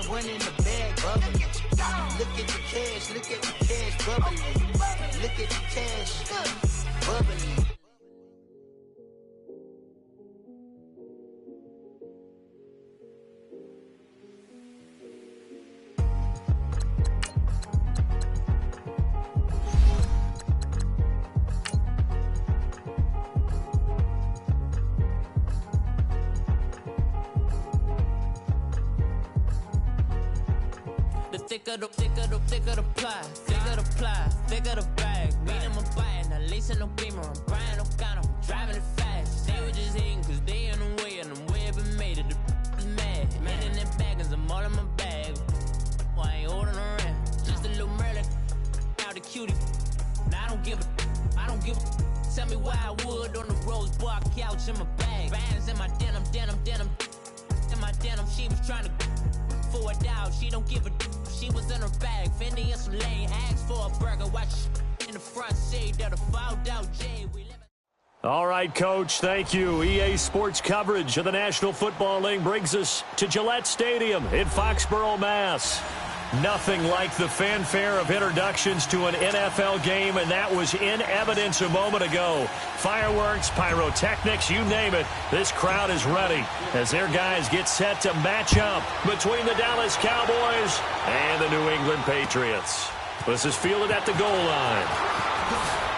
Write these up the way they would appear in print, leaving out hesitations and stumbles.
one in the bag, bubbling. Look at the cash, bubbling. Look at the cash, bubbling. Thicker the ply, thicker the bag. Meet them a buying, now lacing no beamer. I'm Brian O'Connor, driving it fast. They were just hating cause they in the way, and I'm way up and made it. The is mad. Man in them baggins, I'm all in my bag. I ain't holding around. Just a little Merlin, out the cutie. Now I don't give a. Tell me why I would on the rose bar couch in my bag. Bands in my denim. In my denim, she was trying to for a doubt. She don't give a. She was in her bag, Fendi and some lane. Asked for a burger, watch in the front seat of the fouled out J. All right, Coach, thank you. EA Sports coverage of the National Football League brings us to Gillette Stadium in Foxborough, Mass. Nothing like the fanfare of introductions to an NFL game, and that was in evidence a moment ago. Fireworks, pyrotechnics, you name it. This crowd is ready as their guys get set to match up between the Dallas Cowboys and the New England Patriots. This is fielded at the goal line.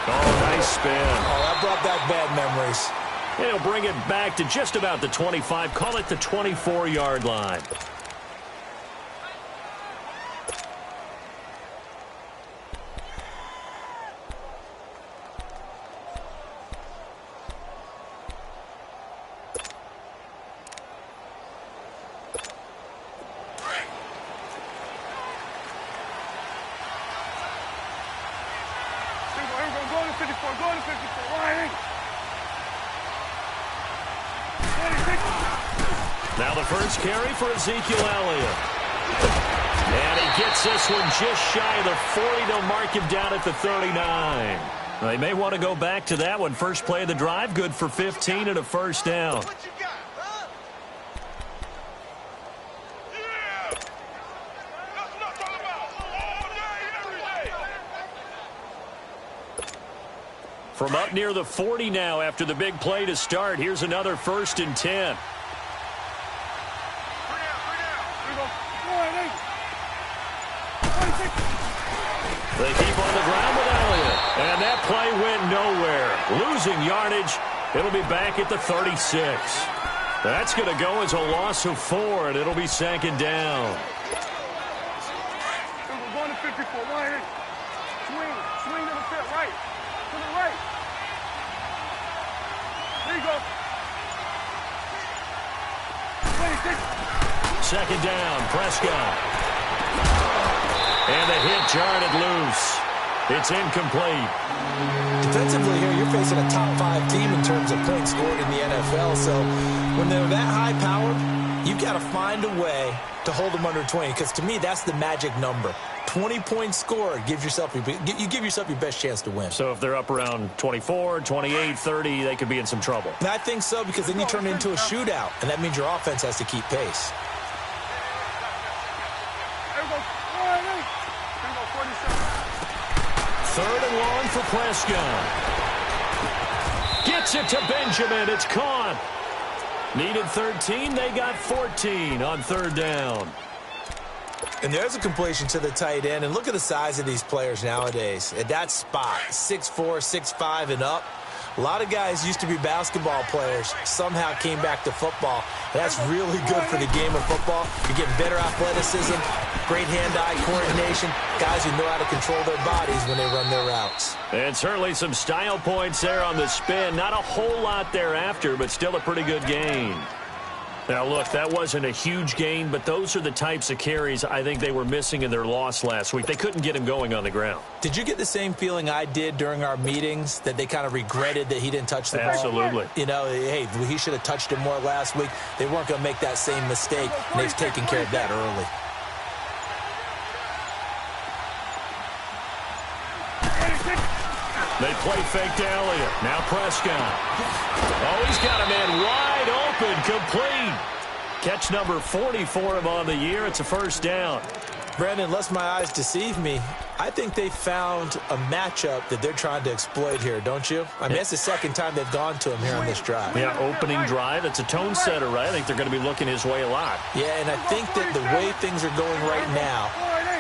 Oh, nice spin. Oh, that brought back bad memories. And he'll bring it back to just about the 25, call it the 24-yard line. Now the first carry for Ezekiel Elliott. And he gets this one just shy of the 40. They'll mark him down at the 39. They may want to go back to that one. First play of the drive, good for 15 and a first down. From up near the 40 now after the big play to start. Here's another 1st and 10. They keep on the ground with Elliott. And that play went nowhere. Losing yardage. It'll be back at the 36. That's going to go as a loss of 4, and it'll be 2nd down. Going to 54. Swing to the fit, right. To the right. There you go. 26. 2nd down, Prescott. And the hit jarred it loose. It's incomplete. Defensively here, you're facing a top 5 team in terms of points scored in the NFL. So when they're that high powered, you've got to find a way to hold them under 20. Because to me, that's the magic number. 20 points scored gives yourself you give yourself your best chance to win. So if they're up around 24, 28, 30, they could be in some trouble. And I think so, because then you turn it into a shootout, and that means your offense has to keep pace. Third and long for Prescott. Gets it to Benjamin. It's caught. Needed 13. They got 14 on 3rd down. And there's a completion to the tight end. And look at the size of these players nowadays. At that spot, 6'4", 6'5", and up. A lot of guys used to be basketball players, somehow came back to football. That's really good for the game of football. You're getting better athleticism, great hand-eye coordination, guys who know how to control their bodies when they run their routes. And certainly some style points there on the spin. Not a whole lot thereafter, but still a pretty good gain. Now, look, that wasn't a huge gain, but those are the types of carries I think they were missing in their loss last week. They couldn't get him going on the ground. Did you get the same feeling I did during our meetings, that they kind of regretted that he didn't touch the ball? Absolutely. You know, hey, he should have touched it more last week. They weren't going to make that same mistake, and they've taken care of that early. They play fake to Elliott. Now Prescott. Oh, he's got a man wide open, complete. Catch number 40 for him on the year. It's a first down. Brandon, unless my eyes deceive me, I think they found a matchup that they're trying to exploit here, don't you? I mean, it's the second time they've gone to him here on this drive. Yeah, opening drive. It's a tone setter, right? I think they're going to be looking his way a lot. Yeah, and I think that the way things are going right now,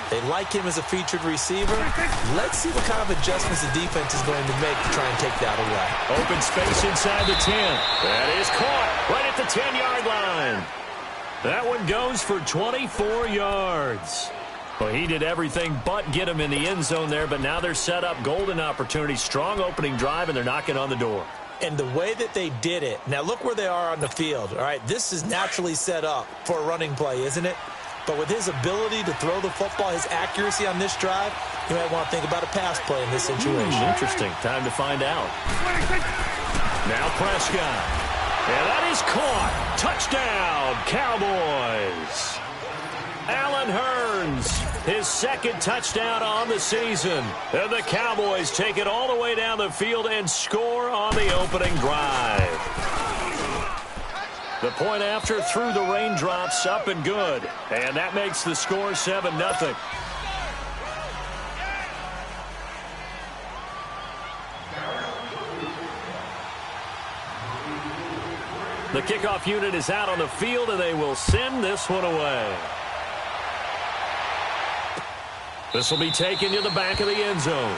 they like him as a featured receiver. Let's see what kind of adjustments the defense is going to make to try and take that away. Open space inside the 10. That is caught right at the 10-yard line. That one goes for 24 yards. Well, he did everything but get him in the end zone there, but now they're set up. Golden opportunity, strong opening drive, and they're knocking on the door. And the way that they did it, now look where they are on the field. All right, this is naturally set up for a running play, isn't it? But with his ability to throw the football, his accuracy on this drive, you might want to think about a pass play in this situation. Interesting. Time to find out. Now Prescott. And that is caught. Touchdown, Cowboys. Allen Hurns, his second touchdown on the season. And the Cowboys take it all the way down the field and score on the opening drive. The point after through the raindrops, up and good. And that makes the score 7-0. The kickoff unit is out on the field, and they will send this one away. This will be taken to the back of the end zone.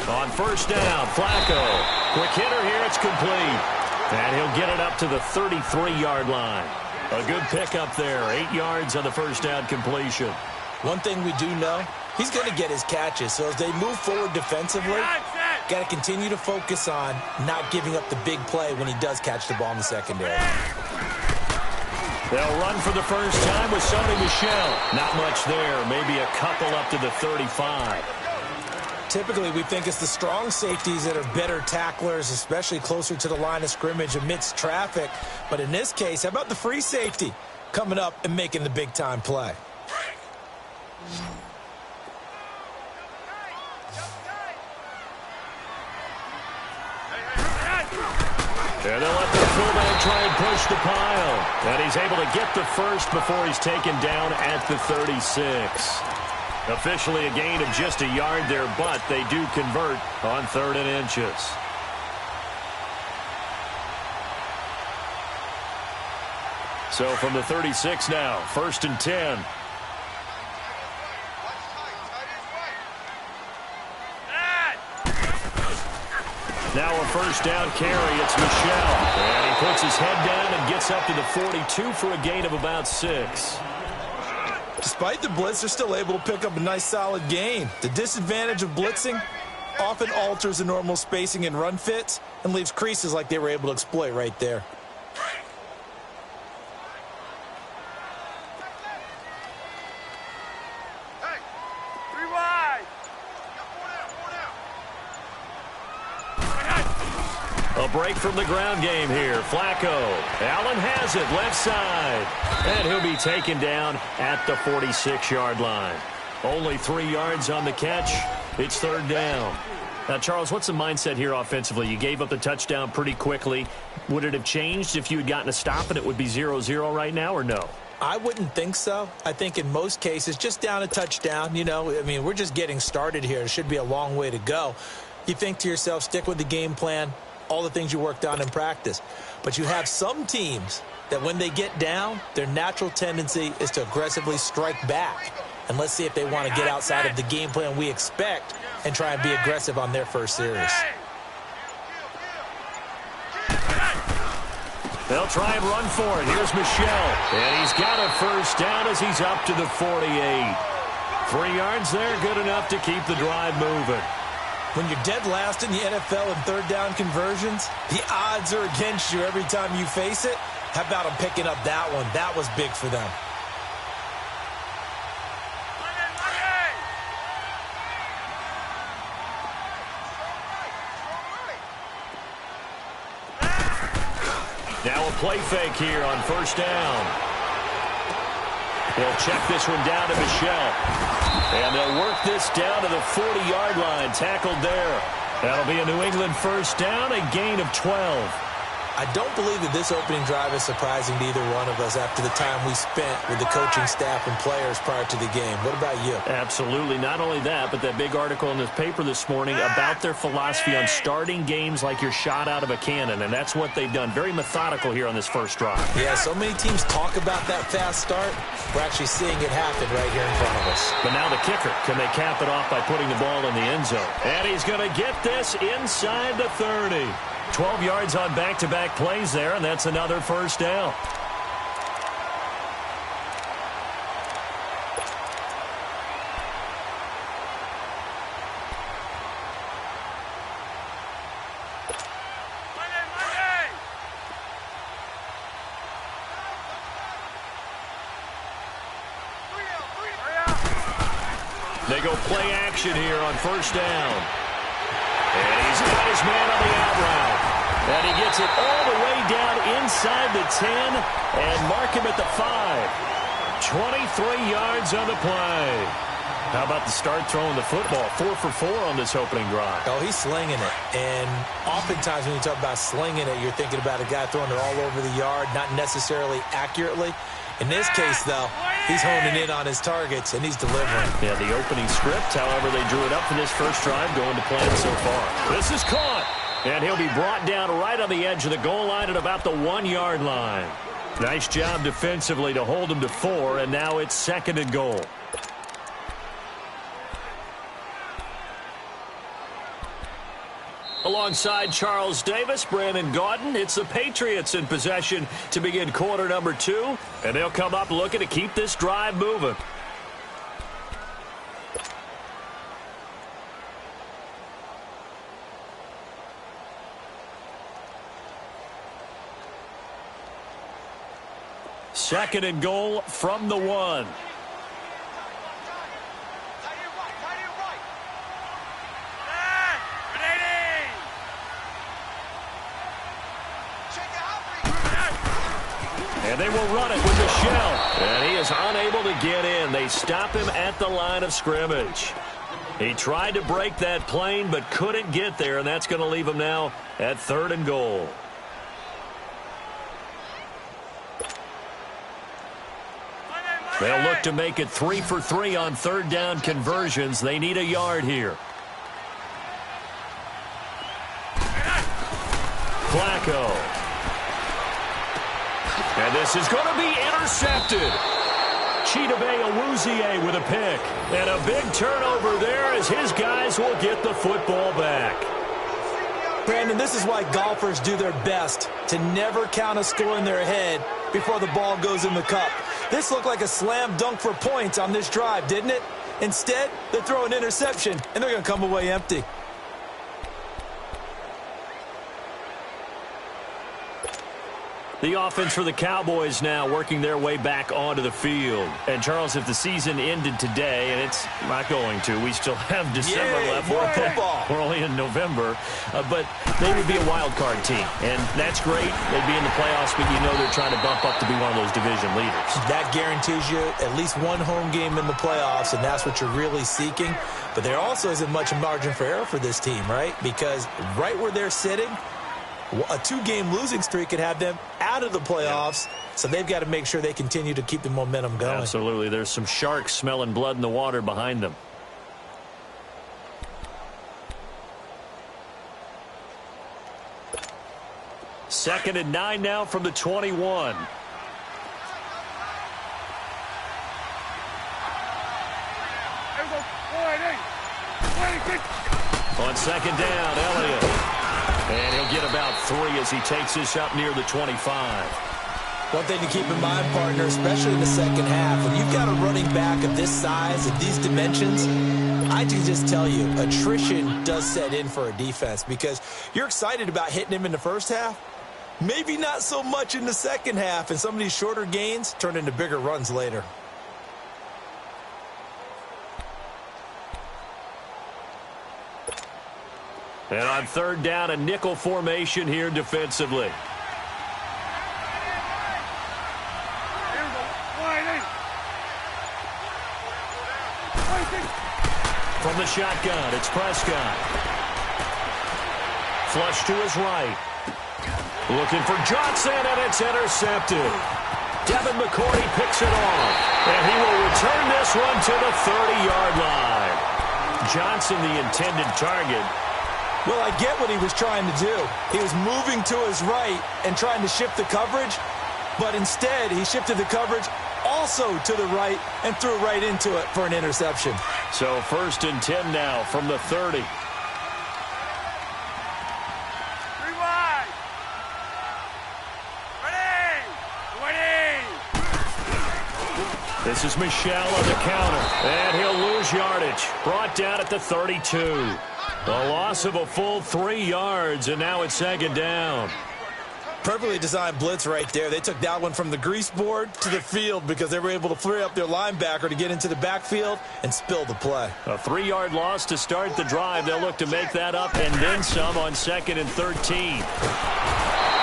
On first down, Flacco. Quick hitter here, it's complete. And he'll get it up to the 33-yard line. A good pickup there, 8 yards on the first down completion. One thing we do know, he's going to get his catches. So as they move forward defensively, got to continue to focus on not giving up the big play when he does catch the ball in the secondary. They'll run for the first time with Sony Michel. Not much there, maybe a couple up to the 35. Typically, we think it's the strong safeties that are better tacklers, especially closer to the line of scrimmage amidst traffic. But in this case, how about the free safety coming up and making the big-time play? And they'll let the fullback try and push the pile. And he's able to get the first before he's taken down at the 36. Officially a gain of just a yard there, but they do convert on 3rd and inches. So from the 36 now, 1st and 10. Now a first down carry. It's Michel. And he puts his head down and gets up to the 42 for a gain of about 6. Despite the blitz, they're still able to pick up a nice solid gain. The disadvantage of blitzing often alters the normal spacing and run fits and leaves creases like they were able to exploit right there. A break from the ground game here. Flacco. Allen has it left side. And he'll be taken down at the 46-yard line. Only 3 yards on the catch. It's 3rd down. Now, Charles, what's the mindset here offensively? You gave up the touchdown pretty quickly. Would it have changed if you had gotten a stop and it would be 0-0 right now, or no? I wouldn't think so. I think in most cases, just down a touchdown, you know, I mean, we're just getting started here. It should be a long way to go. You think to yourself, stick with the game plan, all the things you worked on in practice. But you have some teams that when they get down, their natural tendency is to aggressively strike back. And let's see if they want to get outside of the game plan we expect and try and be aggressive on their first series. They'll try and run for it. Here's Michel. And he's got a first down as he's up to the 48. 3 yards there, good enough to keep the drive moving. When you're dead last in the NFL in 3rd down conversions, the odds are against you every time you face it. How about them picking up that one? That was big for them. Now a play fake here on first down. They'll check this one down to Michelle. And they'll work this down to the 40-yard line. Tackled there. That'll be a New England first down, a gain of 12. I don't believe that this opening drive is surprising to either one of us after the time we spent with the coaching staff and players prior to the game. What about you? Absolutely. Not only that, but that big article in this paper this morning about their philosophy on starting games like you're shot out of a cannon, and that's what they've done. Very methodical here on this first drive. Yeah, so many teams talk about that fast start. We're actually seeing it happen right here in front of us. But now the kicker. Can they cap it off by putting the ball in the end zone? And he's going to get this inside the 30. 12 yards on back-to-back plays there, and that's another first down. They go play action here on first down. And he's got his man on the out route. And he gets it all the way down inside the 10 and mark him at the 5. 23 yards on the play. How about the start throwing the football? 4 for 4 on this opening drive. Oh, he's slinging it. And oftentimes when you talk about slinging it, you're thinking about a guy throwing it all over the yard, not necessarily accurately. In this case, though, he's honing in on his targets, and he's delivering. Yeah, the opening script, however, they drew it up for this first drive, going to plan so far. This is caught, and he'll be brought down right on the edge of the goal line at about the 1-yard line. Nice job defensively to hold him to 4, and now it's 2nd and goal. Alongside Charles Davis, Brandon Gaudin, it's the Patriots in possession to begin quarter number 2, and they'll come up looking to keep this drive moving. Second and goal from the 1. And they will run it with Michelle. And he is unable to get in. They stop him at the line of scrimmage. He tried to break that plane but couldn't get there, and that's going to leave him now at 3rd and goal. They'll look to make it 3 for 3 on 3rd down conversions. They need a yard here. Flacco. And this is going to be intercepted. Chidobe Awuzie with a pick. And a big turnover there as his guys will get the football back. Brandon, this is why golfers do their best to never count a score in their head before the ball goes in the cup. This looked like a slam dunk for points on this drive, didn't it? Instead, they throw an interception, and they're going to come away empty. The offense for the Cowboys now working their way back onto the field. And, Charles, if the season ended today, and it's not going to, we still have December left. More football. We're only in November. But they would be a wild card team. And that's great. They'd be in the playoffs, but you know they're trying to bump up to be one of those division leaders. That guarantees you at least one home game in the playoffs, and that's what you're really seeking. But there also isn't much margin for error for this team, right? Because right where they're sitting, a 2-game losing streak could have them out of the playoffs, so they've got to make sure they continue to keep the momentum going. Absolutely. There's some sharks smelling blood in the water behind them. Second and 9 now from the 21. On second down, Elliott. And he'll get about 3 as he takes this up near the 25. One thing to keep in mind, partner, especially in the second half, when you've got a running back of this size and these dimensions, I can just tell you, attrition does set in for a defense because you're excited about hitting him in the first half, Maybe not so much in the second half, and some of these shorter gains turn into bigger runs later. And on third down, a nickel formation here defensively. From the shotgun, it's Prescott. Flush to his right. Looking for Johnson, and it's intercepted. Devin McCourty picks it off, and he will return this one to the 30-yard line. Johnson, the intended target. Well, I get what he was trying to do. He was moving to his right and trying to shift the coverage, but instead he shifted the coverage also to the right and threw right into it for an interception. So 1st and 10 now from the 30. This is Michelle on the counter, and he'll lose yardage. Brought down at the 32. A loss of a full 3 yards, and now it's 2nd down. Perfectly designed blitz right there. They took that one from the grease board to the field because they were able to free up their linebacker to get into the backfield and spill the play. A 3-yard loss to start the drive. They'll look to make that up and then some on 2nd and 13.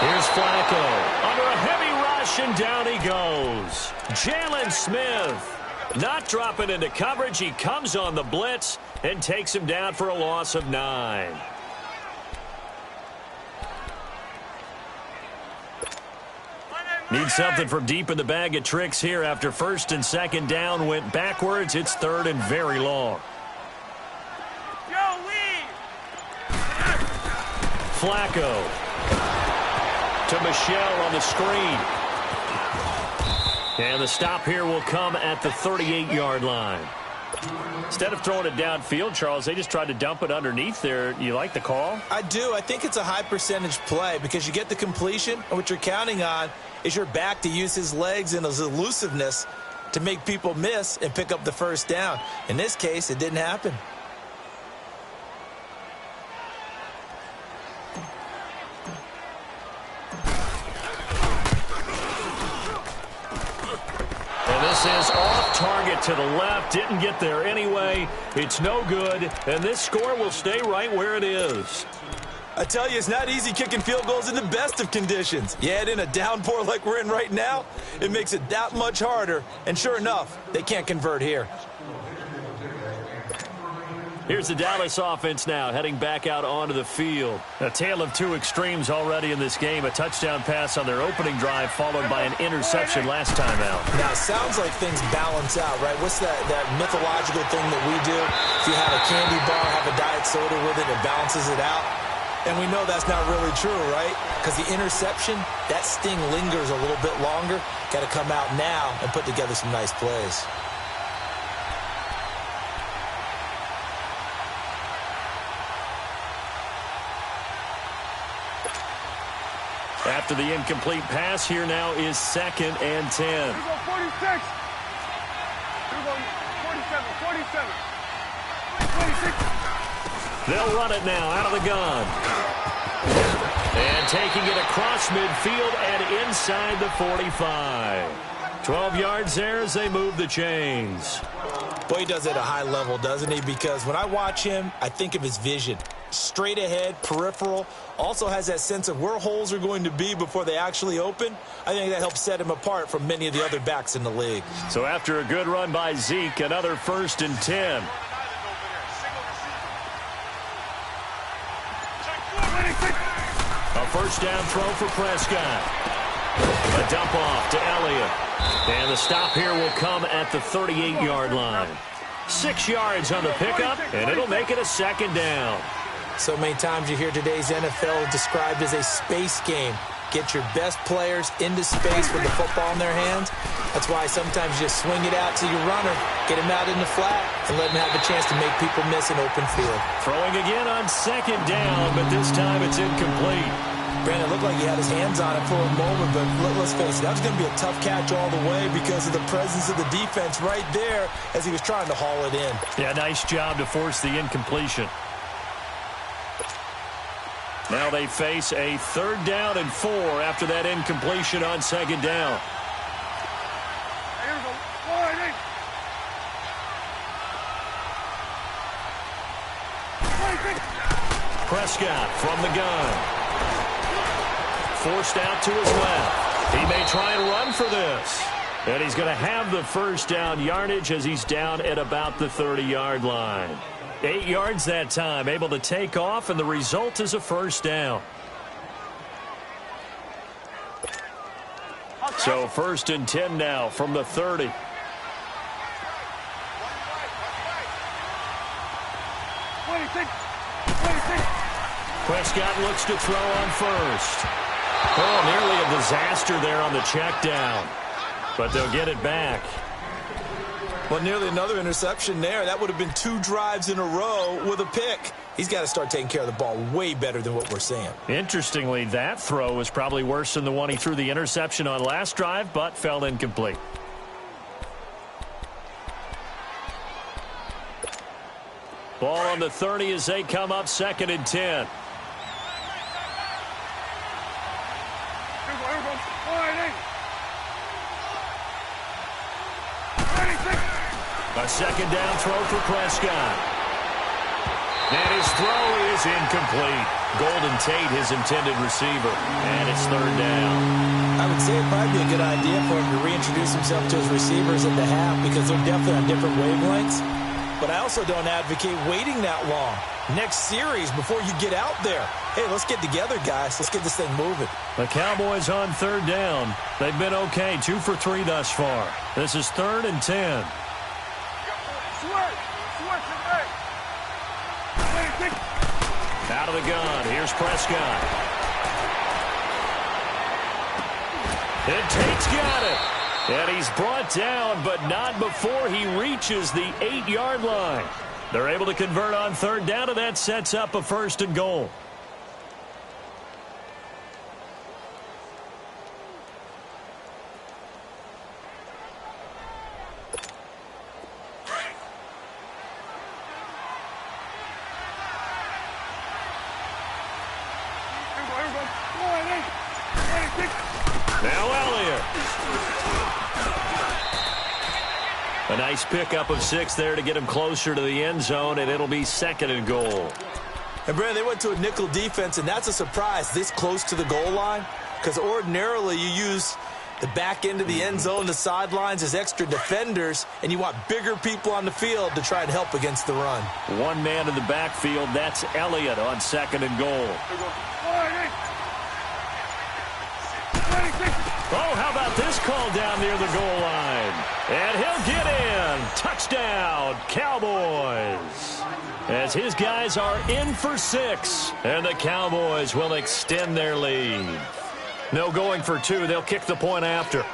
Here's Flacco under a heavy rush, and down he goes. Jalen Smith not dropping into coverage. He comes on the blitz and takes him down for a loss of 9. Need something from deep in the bag of tricks here after 1st and 2nd down went backwards. It's 3rd and very long. Flacco to Michelle on the screen. And the stop here will come at the 38-yard line. Instead of throwing it downfield, Charles, they just tried to dump it underneath there. You like the call? I do. I think it's a high percentage play because you get the completion, and what you're counting on is your back to use his legs and his elusiveness to make people miss and pick up the 1st down. In this case, it didn't happen. This is off target to the left. Didn't get there anyway. It's no good. And this score will stay right where it is. I tell you, it's not easy kicking field goals in the best of conditions. You add in a downpour like we're in right now, it makes it that much harder. And sure enough, they can't convert here. Here's the Dallas offense now, heading back out onto the field. A tale of two extremes already in this game. A touchdown pass on their opening drive, followed by an interception last time out. Now, it sounds like things balance out, right? What's that mythological thing that we do? If you have a candy bar, have a diet soda with it, it balances it out. And we know that's not really true, right? Because the interception, that sting lingers a little bit longer. Got to come out now and put together some nice plays. After the incomplete pass, here now is 2nd and 10. Here we go, 46. Here we go, 47, 26. They'll run it now out of the gun. And taking it across midfield and inside the 45. 12 yards there as they move the chains. Boy, he does it at a high level, doesn't he? Because when I watch him, I think of his vision. Straight ahead, peripheral, also has that sense of where holes are going to be before they actually open. I think that helps set him apart from many of the other backs in the league. So after a good run by Zeke, another 1st and 10. A 1st down throw for Prescott. A dump off to Elliott. And the stop here will come at the 38-yard line. 6 yards on the pickup, and it'll make it a 2nd down. So many times you hear today's NFL described as a space game. Get your best players into space with the football in their hands. That's why sometimes you just swing it out to your runner, get him out in the flat, and let him have a chance to make people miss an open field. Throwing again on 2nd down, but this time it's incomplete. Brandon, it looked like he had his hands on it for a moment, but let's face it, that was going to be a tough catch all the way because of the presence of the defense right there as he was trying to haul it in. Yeah, nice job to force the incompletion. Now they face a 3rd down and 4 after that incompletion on 2nd down. Here we go. Line, eight. 26. Prescott from the gun. Forced out to his left. He may try and run for this. And he's going to have the 1st down yardage as he's down at about the 30-yard line. 8 yards that time, able to take off, and the result is a 1st down. So 1st and 10 now from the 30. 26. Prescott looks to throw on 1st. Oh, nearly a disaster there on the check down. But they'll get it back. Well, nearly another interception there. That would have been 2 drives in a row with a pick. He's got to start taking care of the ball way better than what we're seeing. Interestingly, that throw was probably worse than the one he threw the interception on last drive, but fell incomplete. Ball on the 30 as they come up 2nd and 10. Here we go. Line, eight. 26. A 2nd down throw for Prescott. And his throw is incomplete. Golden Tate, his intended receiver. And it's 3rd down. I would say it'd probably be a good idea for him to reintroduce himself to his receivers at the half because they're definitely on different wavelengths. But I also don't advocate waiting that long. Next series before you get out there. Hey, let's get together, guys. Let's get this thing moving. The Cowboys on 3rd down. They've been okay, 2 for 3 thus far. This is 3rd and 10. Out of the gun, here's Prescott. And Tate's got it. And he's brought down, but not before he reaches the 8-yard line. They're able to convert on 3rd down, and that sets up a 1st and goal. Now Elliott. A nice pickup of 6 there to get him closer to the end zone, and it'll be 2nd and goal. And, Brandon, they went to a nickel defense, and that's a surprise this close to the goal line because ordinarily you use the back end of the end zone, the sidelines as extra defenders, and you want bigger people on the field to try and help against the run. 1 man in the backfield. That's Elliott on 2nd and goal. Oh, how about this call down near the goal line? And he'll get in. Touchdown, Cowboys. As his guys are in for 6. And the Cowboys will extend their lead. No going for 2. They'll kick the point after.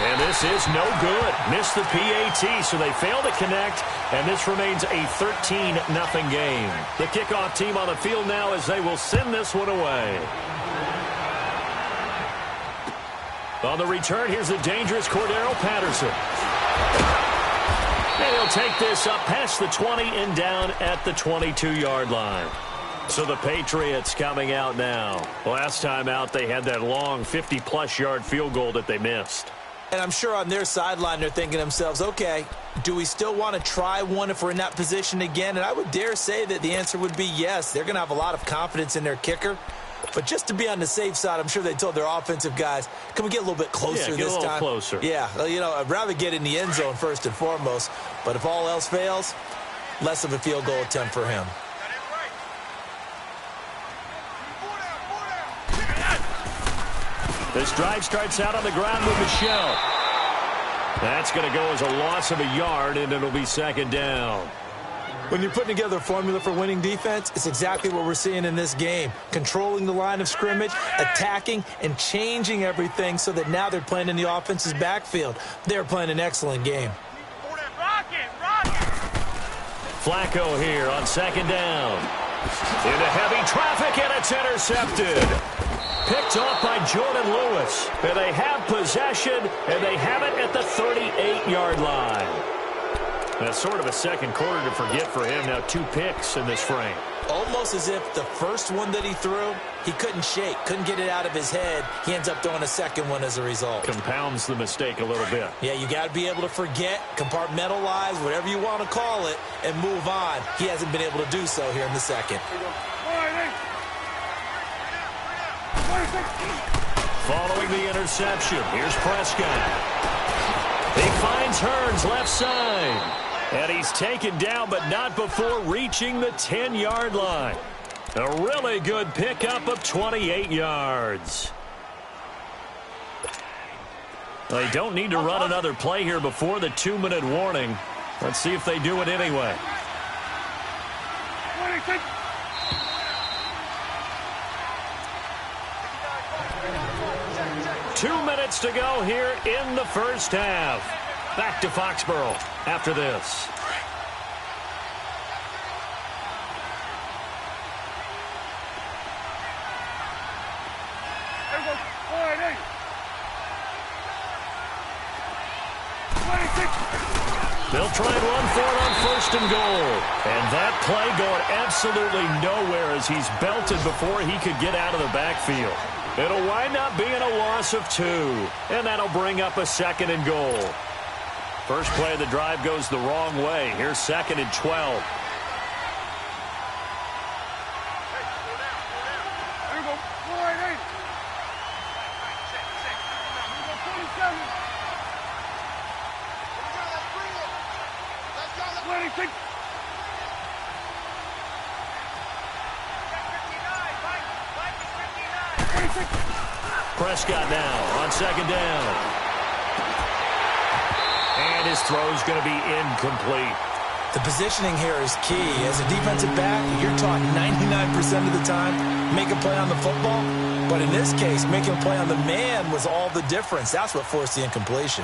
And this is no good. Missed the PAT, so they fail to connect, and this remains a 13-0 game. The kickoff team on the field now as they will send this one away. On the return, here's the dangerous Cordero Patterson. And he'll take this up past the 20 and down at the 22-yard line. So the Patriots coming out now. Last time out, they had that long 50-plus yard field goal that they missed. And I'm sure on their sideline they're thinking to themselves, okay, do we still want to try one if we're in that position again? And I would dare say that the answer would be yes. They're going to have a lot of confidence in their kicker. But just to be on the safe side, I'm sure they told their offensive guys, can we get a little bit closer this time? Get a little closer. Yeah, you know, I'd rather get in the end zone first and foremost. But if all else fails, less of a field goal attempt for him. This drive starts out on the ground with Michelle. That's going to go as a loss of a yard, and it'll be 2nd down. When you're putting together a formula for winning defense, it's exactly what we're seeing in this game. Controlling the line of scrimmage, attacking, and changing everything so that now they're playing in the offense's backfield. They're playing an excellent game. Flacco here on 2nd down. Into heavy traffic, and it's intercepted. Picked off by Jordan Lewis. And they have possession, and they have it at the 38-yard line. That's sort of a second quarter to forget for him. Now 2 picks in this frame. Almost as if the first one that he threw, he couldn't shake, couldn't get it out of his head. He ends up throwing a second one as a result. Compounds the mistake a little bit. Yeah, you got to be able to forget, compartmentalize, whatever you want to call it, and move on. He hasn't been able to do so here in the second. Following the interception, here's Prescott. He finds Hearns left side. And he's taken down, but not before reaching the 10-yard line. A really good pickup of 28 yards. They don't need to run another play here before the 2-minute warning. Let's see if they do it anyway. 2 minutes to go here in the first half. Back to Foxborough after this. They'll try and run for it on 1st and goal. And that play going absolutely nowhere as he's belted before he could get out of the backfield. It'll wind up being a loss of 2. And that'll bring up a 2nd and goal. First play of the drive goes the wrong way. Here's 2nd and 12. Prescott now on 2nd down. And his throw's going to be incomplete. The positioning here is key. As a defensive back, you're taught 99% of the time, make a play on the football. But in this case, making a play on the man was all the difference. That's what forced the incompletion.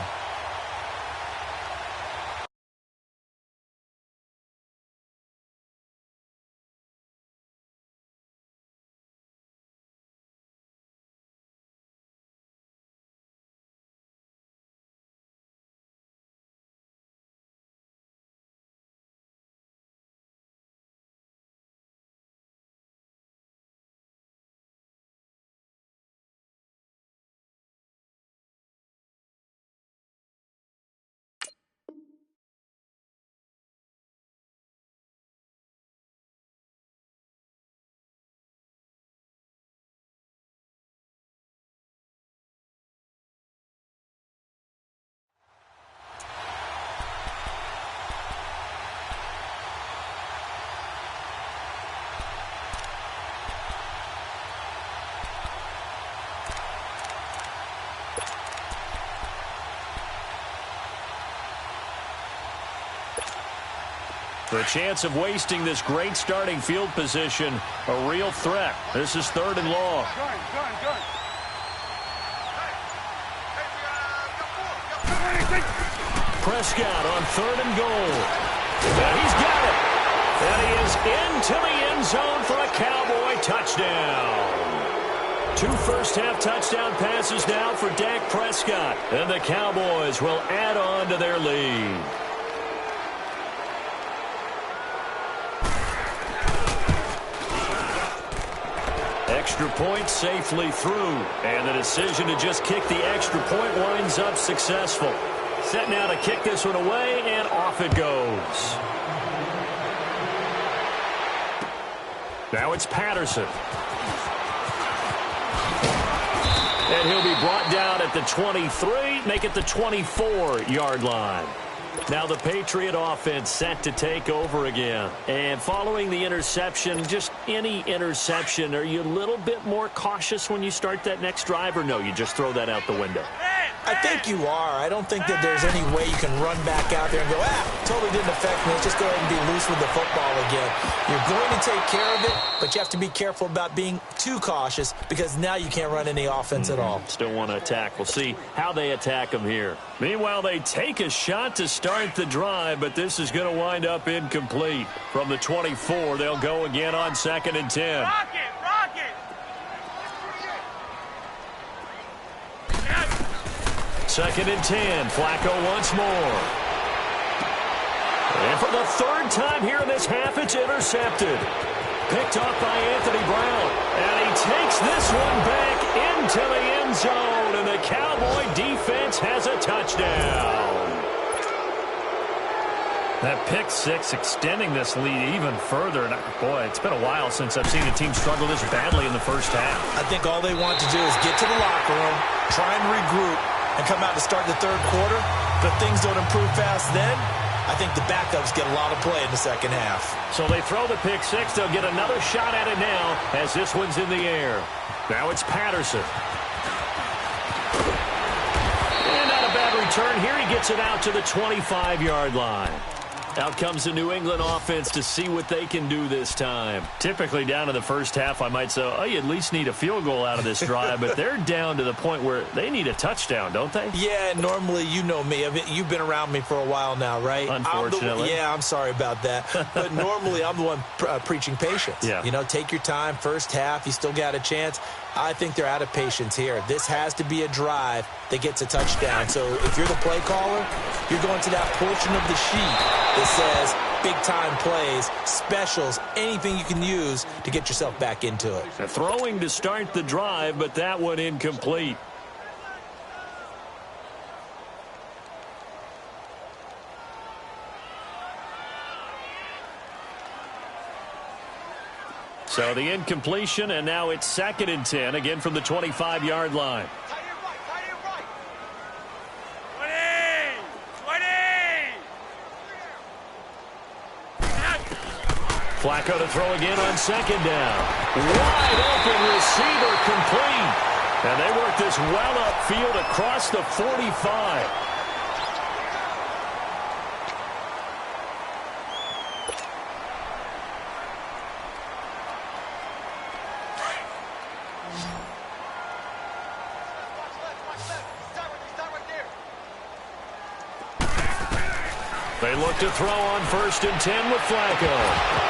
The chance of wasting this great starting field position, a real threat. This is 3rd and long. Prescott on 3rd and goal. And he's got it. And he is into the end zone for a Cowboy touchdown. 2 first-half touchdown passes now for Dak Prescott. And the Cowboys will add on to their lead. Extra point safely through. And the decision to just kick the extra point winds up successful. Set now to kick this one away, and off it goes. Now it's Patterson. And he'll be brought down at the 23, make it the 24-yard line. Now the Patriot offense set to take over again. And following the interception, just any interception, are you a little bit more cautious when you start that next drive, or no, you just throw that out the window? I think you are. I don't think that there's any way you can run back out there and go, totally didn't affect me. Let's just go ahead and be loose with the football again. You're going to take care of it, but you have to be careful about being too cautious because now you can't run any offense at all. Still want to attack. We'll see how they attack them here. Meanwhile, they take a shot to start the drive, but this is going to wind up incomplete. From the 24, they'll go again on 2nd and 10. Rock it! 2nd and 10. Flacco once more. for the third time here in this half, it's intercepted. Picked off by Anthony Brown. And he takes this one back into the end zone. And the Cowboy defense has a touchdown. That pick six extending this lead even further. And boy, it's been a while since I've seen a team struggle this badly in the first half. I think all they want to do is get to the locker room, try and regroup, and come out to start the third quarter. But if things don't improve fast then, I think the backups get a lot of play in the second half. So they throw the pick six. They'll get another shot at it now as this one's in the air. Now it's Patterson. And not a bad return here. He gets it out to the 25-yard line. Out comes the New England offense to see what they can do this time. Typically down in the first half, I might say, oh, you at least need a field goal out of this drive. But they're down to the point where they need a touchdown, don't they? Yeah, normally, you know me. You've been around me for a while now, right? Unfortunately. I'm sorry about that. But normally, I'm the one preaching patience. Yeah. You know, take your time. First half, you still got a chance. I think they're out of patience here. This has to be a drive that gets a touchdown. So if you're the play caller, you're going to that portion of the sheet that says big-time plays, specials, anything you can use to get yourself back into it. Throwing to start the drive, but that one incomplete. So the incompletion, and now it's 2nd and 10, again from the 25-yard line. Flacco to throw again on 2nd down. Wide open receiver complete. And they work this well upfield across the 45. They look to throw on 1st and 10 with Flacco.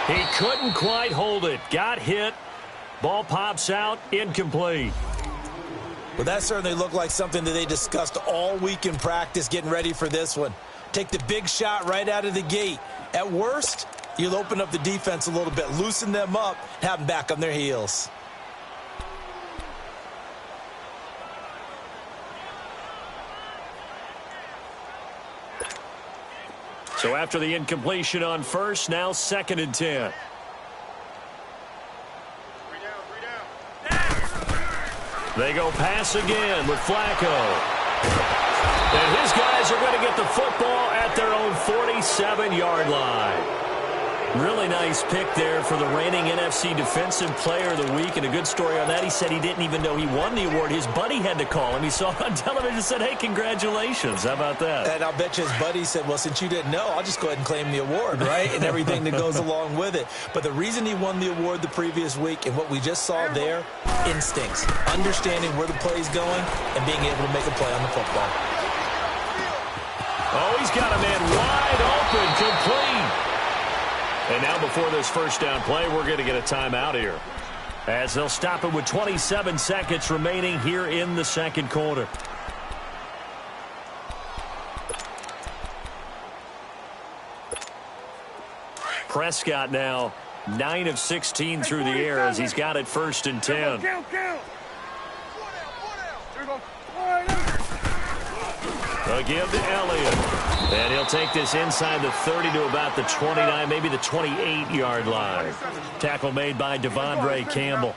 He couldn't quite hold it. Got hit. Ball pops out. Incomplete. Well, that certainly looked like something that they discussed all week in practice getting ready for this one. Take the big shot right out of the gate. At worst, you'll open up the defense a little bit, loosen them up, have them back on their heels. So after the incompletion on 1st, now 2nd and 10. They go pass again with Flacco. And his guys are going to get the football at their own 47-yard line. Really nice pick there for the reigning NFC Defensive Player of the Week. And a good story on that, he said he didn't even know he won the award. His buddy had to call him. He saw it on television and said, hey, congratulations. How about that? And I'll bet you his buddy said, well, since you didn't know, I'll just go ahead and claim the award, right? And everything that goes along with it. But the reason he won the award the previous week and what we just saw there, instincts, understanding where the play's going and being able to make a play on the football. Oh, he's got a man wide open, complete. And now before this first down play, we're going to get a timeout here, as they'll stop it with 27 seconds remaining here in the second quarter. Prescott now 9 of 16 through the air as he's got it 1st and 10. Again to Elliott. And he'll take this inside the 30 to about the 29, maybe the 28-yard line. Tackle made by Devondre Campbell.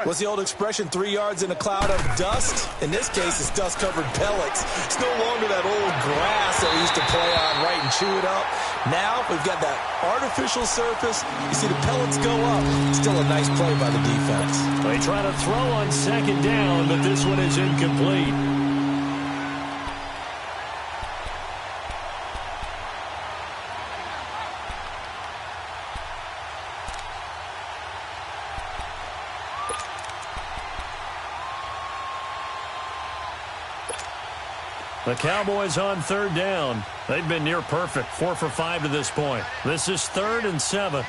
What's the old expression, 3 yards in a cloud of dust? In this case, it's dust-covered pellets. It's no longer that old grass that we used to play on, right, and chew it up. Now we've got that artificial surface. You see the pellets go up. Still a nice play by the defense. They try to throw on 2nd down, but this one is incomplete. The Cowboys on 3rd down. They've been near perfect, 4 for 5 to this point. This is 3rd and 7.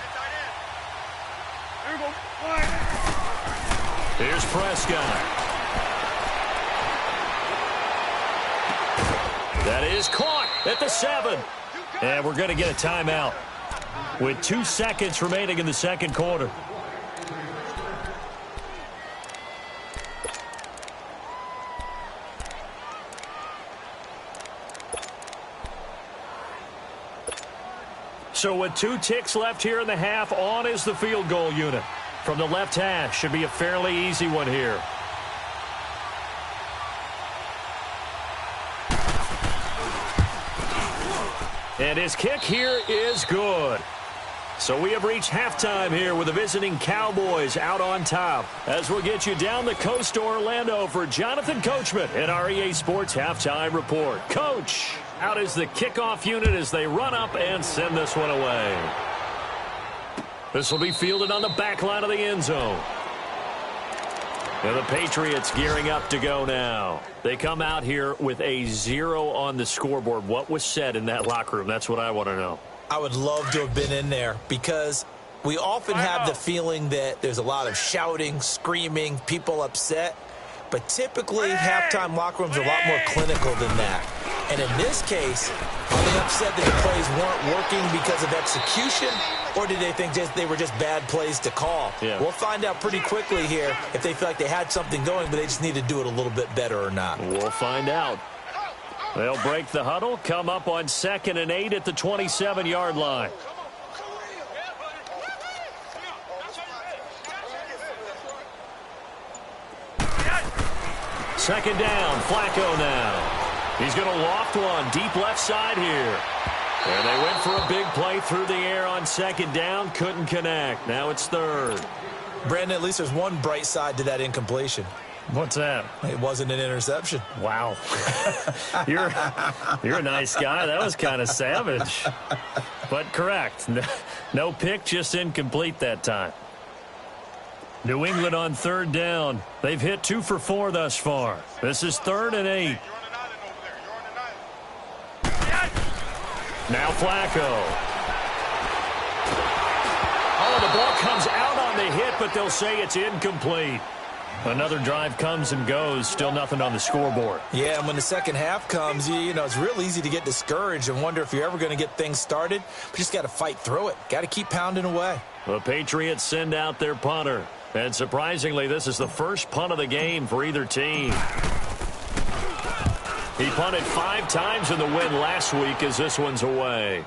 Here's Prescott. That is caught at the 7. And we're going to get a timeout with 2 seconds remaining in the second quarter. So with 2 ticks left here in the half, on is the field goal unit. From the left hash, should be a fairly easy one here. And his kick here is good. So we have reached halftime here with the visiting Cowboys out on top. As we'll get you down the coast to Orlando for Jonathan Coachman in our EA Sports Halftime Report. Coach, out is the kickoff unit as they run up and send this one away. This will be fielded on the back line of the end zone. And the Patriots gearing up to go now. They come out here with a 0 on the scoreboard. What was said in that locker room? That's what I want to know. I would love to have been in there because we often have the feeling that there's a lot of shouting, screaming, people upset. But typically, halftime locker rooms are a lot more clinical than that. And in this case, are they upset that the plays weren't working because of execution, or did they think they were just bad plays to call? Yeah. We'll find out pretty quickly here if they feel like they had something going, but they just need to do it a little bit better or not. We'll find out. They'll break the huddle, come up on 2nd and 8 at the 27-yard line. Second down, Flacco now. He's going to loft one deep left side here. And they went for a big play through the air on 2nd down, couldn't connect. Now it's 3rd. Brandon, at least there's one bright side to that incompletion. What's that? It wasn't an interception. Wow. You're a nice guy. That was kind of savage. But correct. No pick, just incomplete that time. New England on 3rd down. They've hit 2 for 4 thus far. This is 3rd and 8. Now Flacco. Oh, the ball comes out on the hit, but they'll say it's incomplete. Another drive comes and goes. Still nothing on the scoreboard. Yeah, and when the second half comes, you know, it's real easy to get discouraged and wonder if you're ever going to get things started. But you just got to fight through it. Got to keep pounding away. The Patriots send out their punter. And surprisingly, this is the first punt of the game for either team. He punted 5 times in the win last week as this one's away.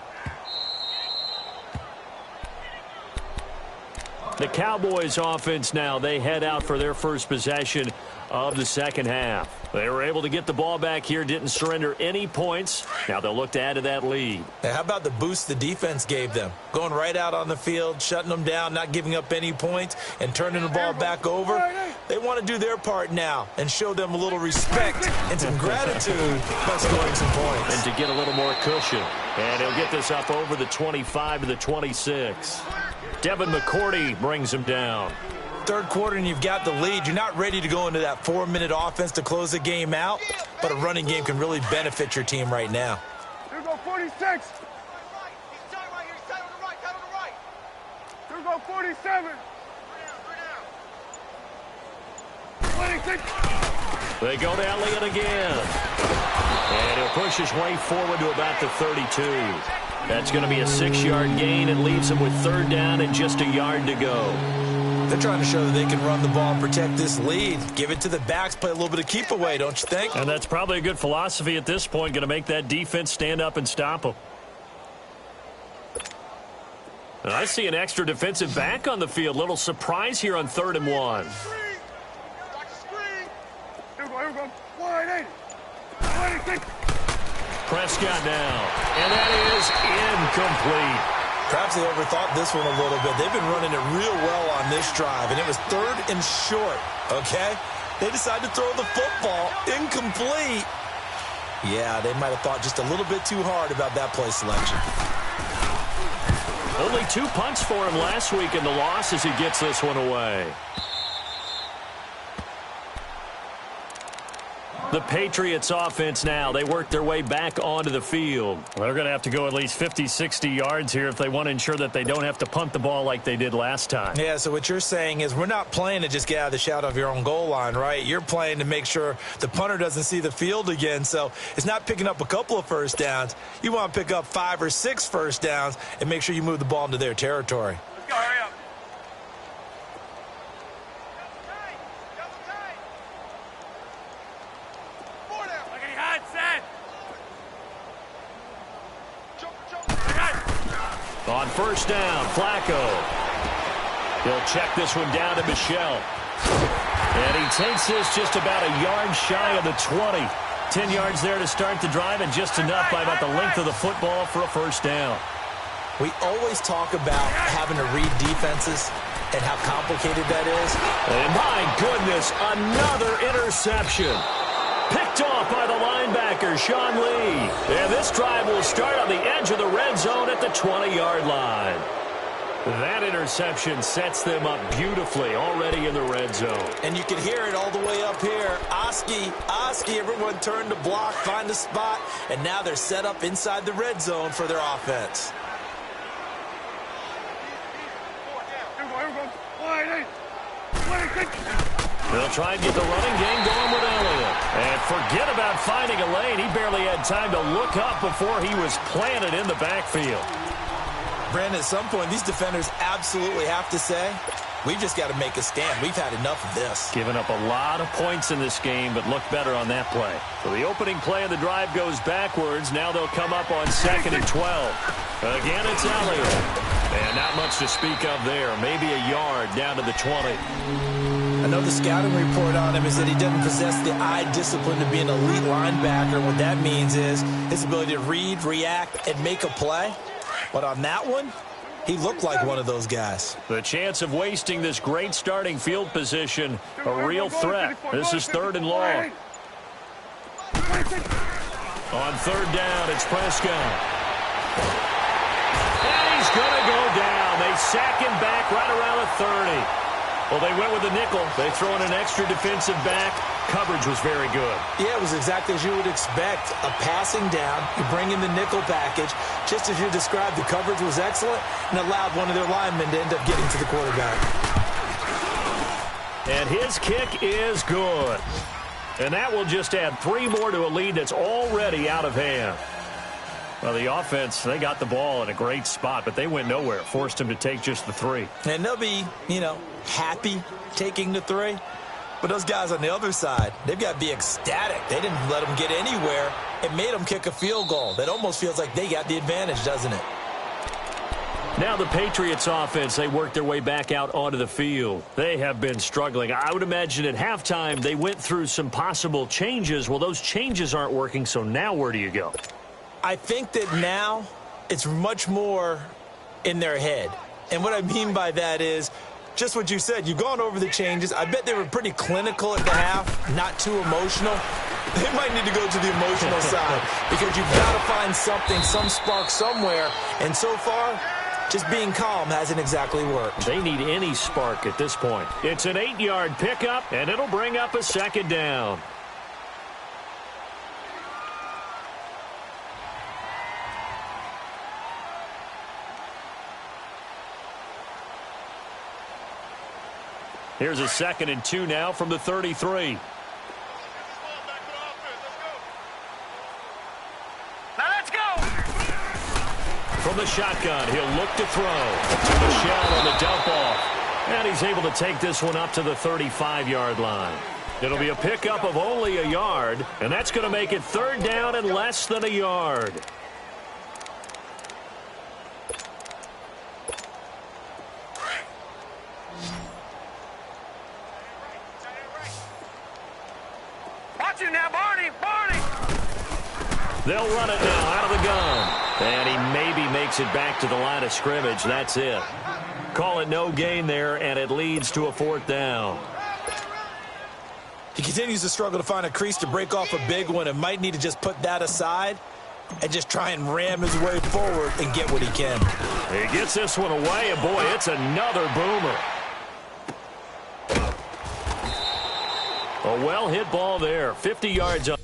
The Cowboys offense now, they head out for their first possession of the second half. They were able to get the ball back here, didn't surrender any points. Now they'll look to add to that lead. Now, how about the boost the defense gave them? Going right out on the field, shutting them down, not giving up any points, and turning the ball back over. They want to do their part now and show them a little respect and some gratitude by scoring some points. And to get a little more cushion. And he'll get this up over the 25 to the 26. Devin McCourty brings him down. Third quarter and you've got the lead. You're not ready to go into that 4-minute offense to close the game out, but a running game can really benefit your team right now. Here go 46. He's tight right here. He's tight on the right. Tight on the right. Here go 47. 26. They go to Elliott again. And he'll push his way forward to about the 32. That's going to be a 6-yard gain. It leaves him with 3rd down and just a yard to go. They're trying to show that they can run the ball and protect this lead. Give it to the backs, play a little bit of keep away, don't you think? And that's probably a good philosophy at this point, going to make that defense stand up and stop them. And I see an extra defensive back on the field. Little surprise here on 3rd and 1. Here we go. 180. 26. Prescott now. And that is incomplete. Perhaps they overthought this one a little bit. They've been running it real well on this drive, and it was 3rd and short, okay? They decided to throw the football incomplete. Yeah, they might have thought just a little bit too hard about that play selection. Only 2 punts for him last week in the loss as he gets this one away. The Patriots offense now. They work their way back onto the field. They're going to have to go at least 50, 60 yards here if they want to ensure that they don't have to punt the ball like they did last time. Yeah, so what you're saying is we're not playing to just get out of the shadow of your own goal line, right? You're playing to make sure the punter doesn't see the field again. So it's not picking up a couple of first downs. You want to pick up 5 or 6 first downs and make sure you move the ball into their territory. Let's go, hurry up. On first down, Flacco. He'll check this one down to Michelle. And he takes this just about a yard shy of the 20. 10 yards there to start the drive, and just enough by about the length of the football for a first down. We always talk about having to read defenses and how complicated that is. And my goodness, another interception. Picked off by the linebacker, Sean Lee. And this drive will start on the edge of the red zone at the 20-yard line. That interception sets them up beautifully already in the red zone. And you can hear it all the way up here. Oski, everyone turned to block, find a spot, and now they're set up inside the red zone for their offense. They'll try and get the running game going with Elliott. And forget about finding a lane. He barely had time to look up before he was planted in the backfield. Brandon, at some point, these defenders absolutely have to say, we've just got to make a stand. We've had enough of this. Giving up a lot of points in this game, but looked better on that play. So the opening play of the drive goes backwards. Now they'll come up on 2nd and 12. Again, it's Elliott. And not much to speak of there. Maybe a yard down to the 20. I know the scouting report on him is that he doesn't possess the eye discipline to be an elite linebacker. What that means is his ability to read, react, and make a play. But on that one, he looked like one of those guys. The chance of wasting this great starting field position, a real threat. This is 3rd and long. On 3rd down, it's Prescott. And he's going to go down. They sack him back right around the 30. Well, they went with the nickel. They throw in an extra defensive back. Coverage was very good. Yeah, it was exactly as you would expect. A passing down, you bring in the nickel package. Just as you described, the coverage was excellent and allowed one of their linemen to end up getting to the quarterback. And his kick is good. And that will just add 3 more to a lead that's already out of hand. Well, the offense, they got the ball in a great spot, but they went nowhere. Forced them to take just the 3. And they'll be, happy taking the 3. But those guys on the other side, they've got to be ecstatic. They didn't let them get anywhere. It made them kick a field goal. That almost feels like they got the advantage, doesn't it? Now the Patriots offense, they work their way back out onto the field. They have been struggling. I would imagine at halftime they went through some possible changes. Well, those changes aren't working, so now where do you go? I think that now it's much more in their head. And what I mean by that is just what you said. You've gone over the changes. I bet they were pretty clinical at the half, not too emotional. They might need to go to the emotional side because you've got to find something, some spark somewhere. And so far, just being calm hasn't exactly worked. They need any spark at this point. It's an 8-yard pickup, and it'll bring up a 2nd down. Here's a 2nd and 2 now from the 33. Now let's go! From the shotgun, he'll look to throw. To Michelle on the dump off. And he's able to take this one up to the 35-yard line. It'll be a pickup of only a yard, and that's going to make it 3rd down and less than a yard. Now, Barney! They'll run it now out of the gun. And he maybe makes it back to the line of scrimmage. That's it. Call it no gain there, and it leads to a 4th down. He continues to struggle to find a crease to break off a big one and might need to just put that aside and just try and ram his way forward and get what he can. He gets this one away, and boy, it's another boomer. A well-hit ball there. 50 yards on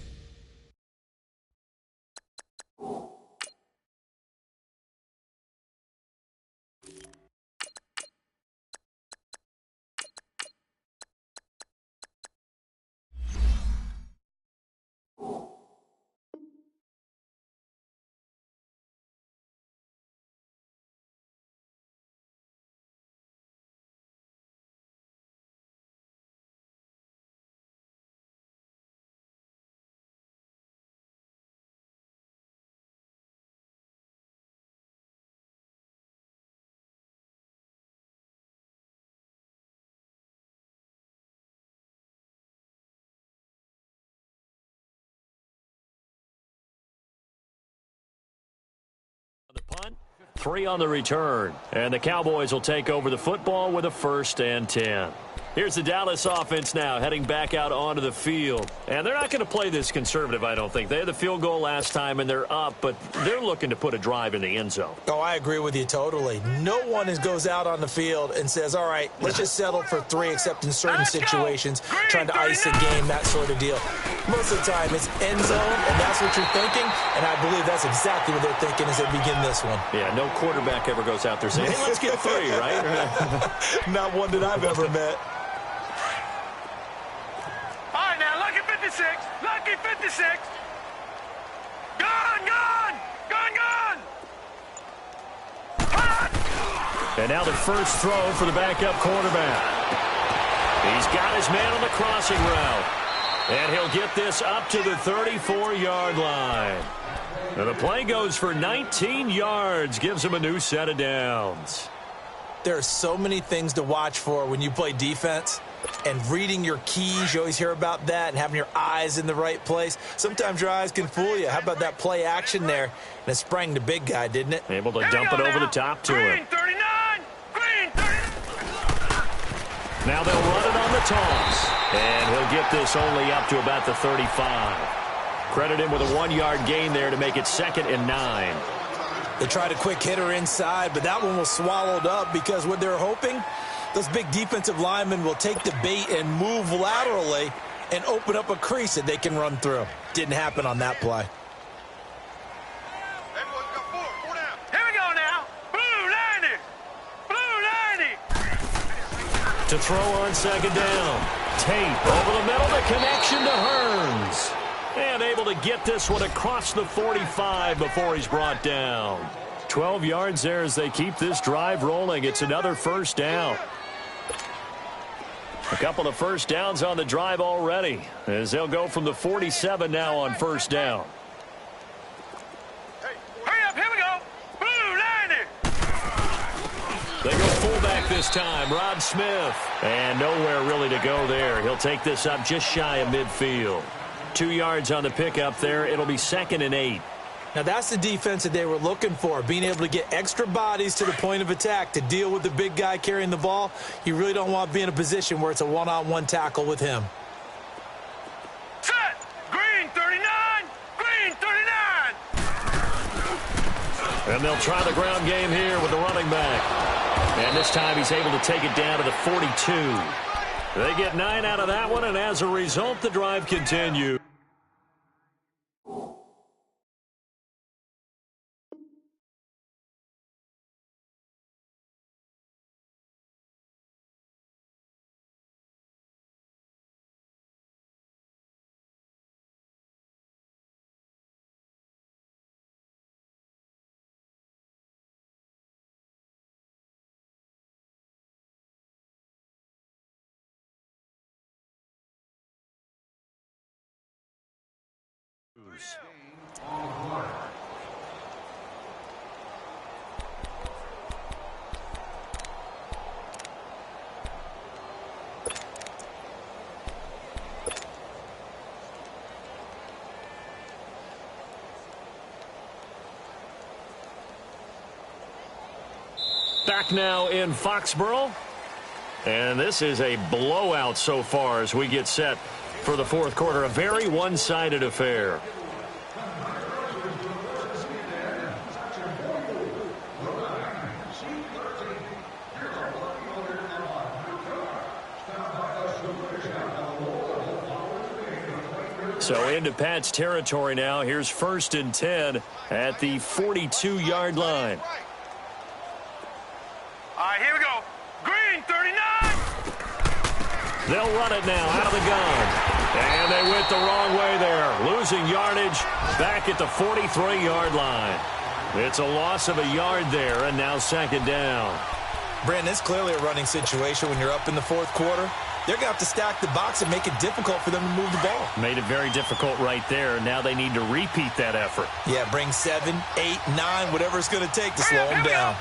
the punt. 3 on the return. And the Cowboys will take over the football with a 1st and 10. Here's the Dallas offense now heading back out onto the field. And they're not going to play this conservative, I don't think. They had the field goal last time, and they're up, but they're looking to put a drive in the end zone. Oh, I agree with you totally. No one goes out on the field and says, all right, let's just settle for 3, except in certain situations, trying to ice a game, that sort of deal. Most of the time, it's end zone, and that's what you're thinking, and I believe that's exactly what they're thinking as they begin this one. Yeah, no quarterback ever goes out there saying, hey, let's get 3, right? Not one that I've ever met. All right, now, lucky 56. Lucky 56. Gone, gone. Gone, gone. Hot. And now the first throw for the backup quarterback. He's got his man on the crossing route. And he'll get this up to the 34-yard line. And the play goes for 19 yards, gives him a new set of downs. There are so many things to watch for when you play defense. And reading your keys, you always hear about that, and having your eyes in the right place. Sometimes your eyes can fool you. How about that play action there? And it sprang the big guy, didn't it? Able to dump it over the top to him. Green 39. Green 39. Now they'll run it on the toss. And he'll get this only up to about the 35. Credit him with a 1-yard gain there to make it 2nd and 9. They tried a quick hitter inside, but that one was swallowed up because what they're hoping, those big defensive linemen will take the bait and move laterally and open up a crease that they can run through. Didn't happen on that play. Everyone's got 4 down. Here we go now. Blue 90. Blue 90. To throw on 2nd down. Tate over the middle, the connection to Hearns. And able to get this one across the 45 before he's brought down. 12 yards there as they keep this drive rolling. It's another 1st down. A couple of 1st downs on the drive already as they'll go from the 47 now on 1st down. Hey, hurry up. Here we go. Blue 90. They go fullback this time, Rod Smith. And nowhere really to go there. He'll take this up just shy of midfield. 2 yards on the pickup there. It'll be 2nd and 8. Now, that's the defense that they were looking for, being able to get extra bodies to the point of attack to deal with the big guy carrying the ball. You really don't want to be in a position where it's a one-on-one tackle with him. Set. Green 39. Green 39. And they'll try the ground game here with the running back. And this time he's able to take it down to the 42. They get 9 out of that one, and as a result, the drive continues. Back now in Foxborough. And this is a blowout so far as we get set for the 4th quarter. A very one-sided affair. So into Pat's territory now. Here's 1st and 10 at the 42-yard line. All right, here we go. Green, 39. They'll run it now out of the gun. And they went the wrong way there. Losing yardage back at the 43-yard line. It's a loss of a yard there, and now 2nd down. Brandon, it's clearly a running situation when you're up in the 4th quarter. They're going to have to stack the box and make it difficult for them to move the ball. Made it very difficult right there. Now they need to repeat that effort. Yeah, bring 7, 8, 9, whatever it's going to take to slow them down.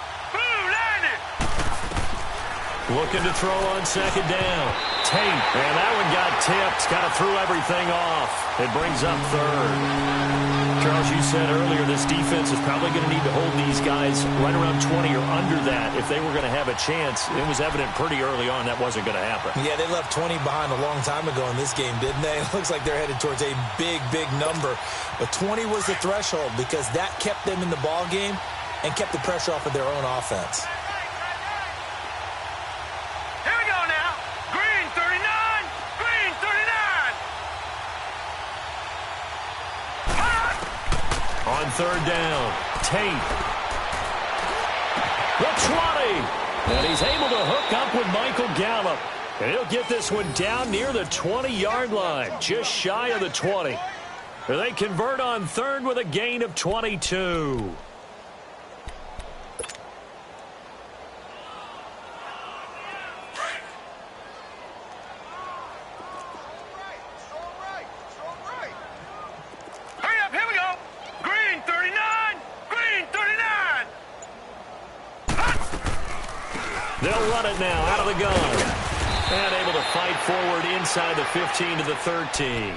Looking to throw on 2nd down. Tate, and that one got tipped. Kind of threw everything off. It brings up 3rd. Charles, you said earlier this defense is probably going to need to hold these guys right around 20 or under that if they were going to have a chance. It was evident pretty early on that wasn't going to happen. Yeah, they left 20 behind a long time ago in this game, didn't they? It looks like they're headed towards a big, big number. But 20 was the threshold because that kept them in the ball game and kept the pressure off of their own offense. On 3rd down, Tate. The 20. And he's able to hook up with Michael Gallup. And he'll get this one down near the 20-yard line, just shy of the 20. They convert on 3rd with a gain of 22. They'll run it now out of the gun. And able to fight forward inside the 15 to the 13.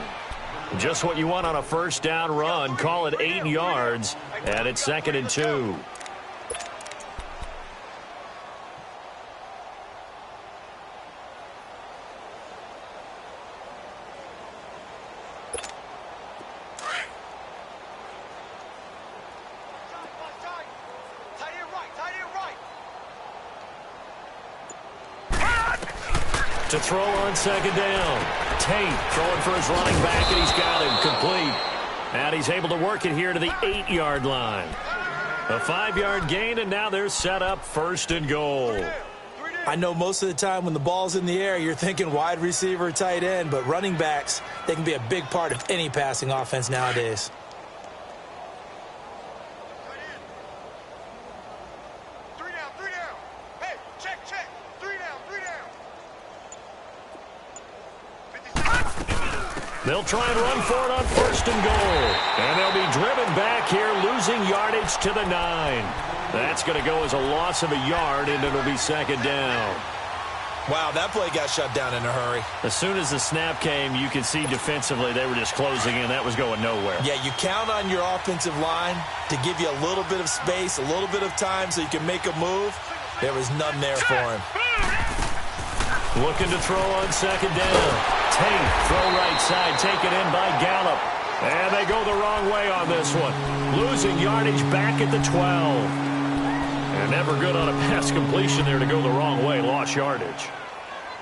Just what you want on a 1st down run. Call it 8 yards. And it's 2nd and 2. To throw on 2nd down. Tate throwing for his running back, and he's got him complete. And he's able to work it here to the 8-yard line. A 5-yard gain, and now they're set up 1st and goal. I know most of the time when the ball's in the air, you're thinking wide receiver, tight end, but running backs, they can be a big part of any passing offense nowadays. They'll try and run for it on 1st and goal. And they'll be driven back here, losing yardage to the 9. That's going to go as a loss of a yard, and it'll be 2nd down. Wow, that play got shut down in a hurry. As soon as the snap came, you could see defensively they were just closing in. That was going nowhere. Yeah, you count on your offensive line to give you a little bit of space, a little bit of time so you can make a move. There was none there for him. Looking to throw on 2nd down. Tate, throw right side, taken in by Gallup. And they go the wrong way on this one. Losing yardage back at the 12. And never good on a pass completion there to go the wrong way. Lost yardage.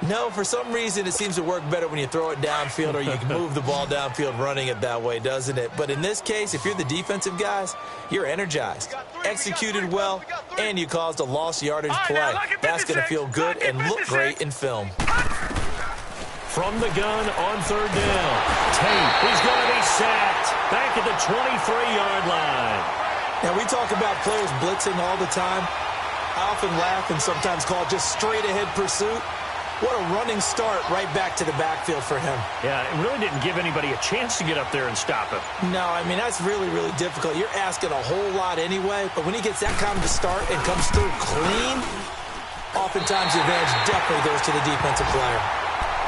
No, for some reason it seems to work better when you throw it downfield or you can move the ball downfield running it that way, doesn't it? But in this case, if you're the defensive guys, you're energized, executed well, and you caused a lost yardage play. That's going to feel good and look great in film. From the gun on 3rd down. Tate, he's going to be sacked back at the 23-yard line. Now, we talk about players blitzing all the time. I often laugh and sometimes call it just straight-ahead pursuit. What a running start right back to the backfield for him. Yeah, it really didn't give anybody a chance to get up there and stop him. No, I mean, that's really, really difficult. You're asking a whole lot anyway, but when he gets that kind of a start and comes through clean, oftentimes the advantage definitely goes to the defensive player.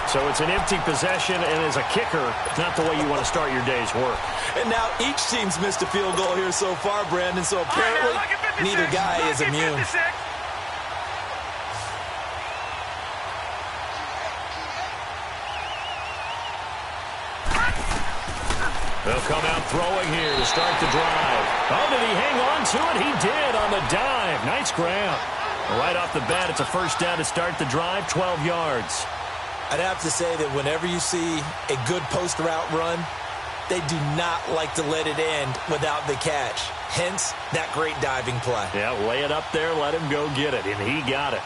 So it's an empty possession, and as a kicker, not the way you want to start your day's work. And now each team's missed a field goal here so far, Brandon, so apparently neither guy is immune. They'll come out throwing here to start the drive. Oh, did he hang on to it? He did on the dive. Nice ground. Right off the bat, it's a 1st down to start the drive, 12 yards. I'd have to say that whenever you see a good post route run, They do not like to let it end without the catch. Hence, that great diving play. Yeah, lay it up there, let him go get it, and he got it.